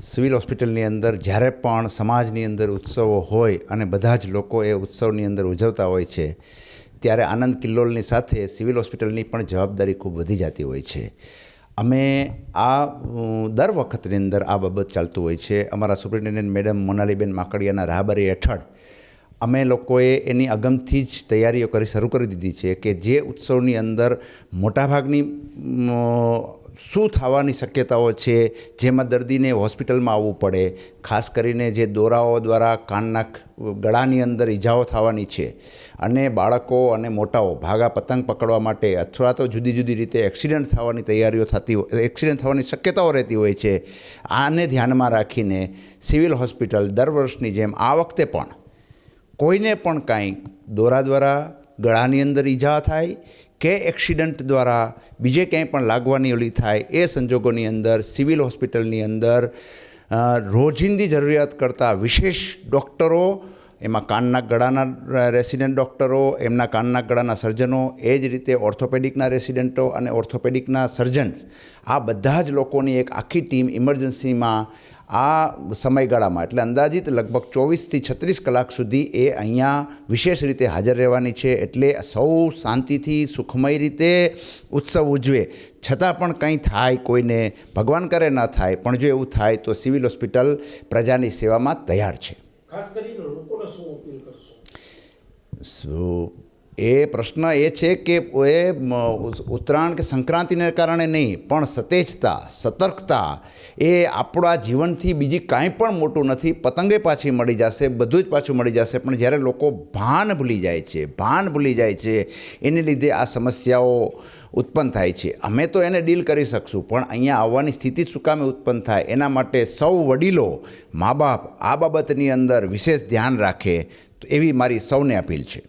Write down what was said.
Civil હોસ્પિટલની અંદર જ્યારે પણ સમાજની અંદર ઉત્સવો હોય અને બધા જ લોકો એ ઉત્સવની અંદર ઉજવતા હોય છે ત્યારે આનંદ કિલ્લોલની સાથે સિવિલ હોસ્પિટલની પણ જવાબદારી ખૂબ વધી જતી હોય છે. અમે આ દર વખતની અંદર આ બાબત ચાલતું હોય છે. અમારા સુપ્રિન્ટેન્ડન્ટ મેડમ મોનાલીબેન માકડિયાના રાહબરી હેઠળ અમે લોકોએ એની અગમથી જ તૈયારીઓ શરૂ કરી દીધી છે કે જે ઉત્સવની અંદર મોટાભાગની શું થવાની શક્યતાઓ છે, જેમાં દર્દીને હોસ્પિટલમાં આવવું પડે, ખાસ કરીને જે દોરાઓ દ્વારા કાનના ગળાની અંદર ઈજાઓ થવાની છે અને બાળકો અને મોટાઓ ભાગા પતંગ પકડવા માટે અથવા તો જુદી જુદી રીતે એક્સિડન્ટ થવાની તૈયારીઓ એક્સિડન્ટ થવાની શક્યતાઓ રહેતી હોય છે. આને ધ્યાનમાં રાખીને સિવિલ હોસ્પિટલ દર વર્ષની જેમ આ વખતે પણ કોઈને પણ કાંઈ દોરા દ્વારા ગળાની અંદર ઈજા થાય કે એક્સિડન્ટ દ્વારા બીજે ક્યાંય પણ લાગવાની ઓલી થાય એ સંજોગોની અંદર સિવિલ હોસ્પિટલની અંદર રોજિંદી જરૂરિયાત કરતાં વિશેષ ડૉક્ટરો, એમાં કાનના ગળાના રેસિડેન્ટ ડૉક્ટરો, એમના કાનના ગળાના સર્જનો, એ જ રીતે ઓર્થોપેડિકના રેસિડેન્ટો અને ઓર્થોપેડિકના સર્જન્સ, આ બધા જ લોકોની એક આખી ટીમ ઇમરજન્સીમાં આ સમયગાળામાં એટલે અંદાજિત લગભગ 24થી 36 કલાક સુધી એ અહીંયા વિશેષ રીતે હાજર રહેવાની છે. એટલે સૌ શાંતિથી સુખમય રીતે ઉત્સવ ઉજવે. છતાં પણ કંઈ થાય, કોઈને ભગવાન કરે ન થાય, પણ જો એવું થાય તો સિવિલ હોસ્પિટલ પ્રજાની સેવામાં તૈયાર છે. ખાસ કરીને લોકોને શું અપીલ કરશો? એ પ્રશ્ન એ છે કે એ ઉત્તરાયણ કે સંક્રાંતિને કારણે નહીં, પણ સતેજતા, સતર્કતા એ આપણા જીવનથી બીજી કાંઈ પણ મોટું નથી. પતંગે પાછી મળી જશે, બધું જ પાછું મળી જશે, પણ જ્યારે લોકો ભાન ભૂલી જાય છે એને લીધે આ સમસ્યાઓ ઉત્પન્ન થાય છે. અમે તો એને ડીલ કરી શકશું, પણ અહીંયા આવવાની સ્થિતિ શું કામે ઉત્પન્ન થાય એના માટે સૌ વડીલો, મા બાપ આ બાબતની અંદર વિશેષ ધ્યાન રાખે એવી મારી સૌને અપીલ છે.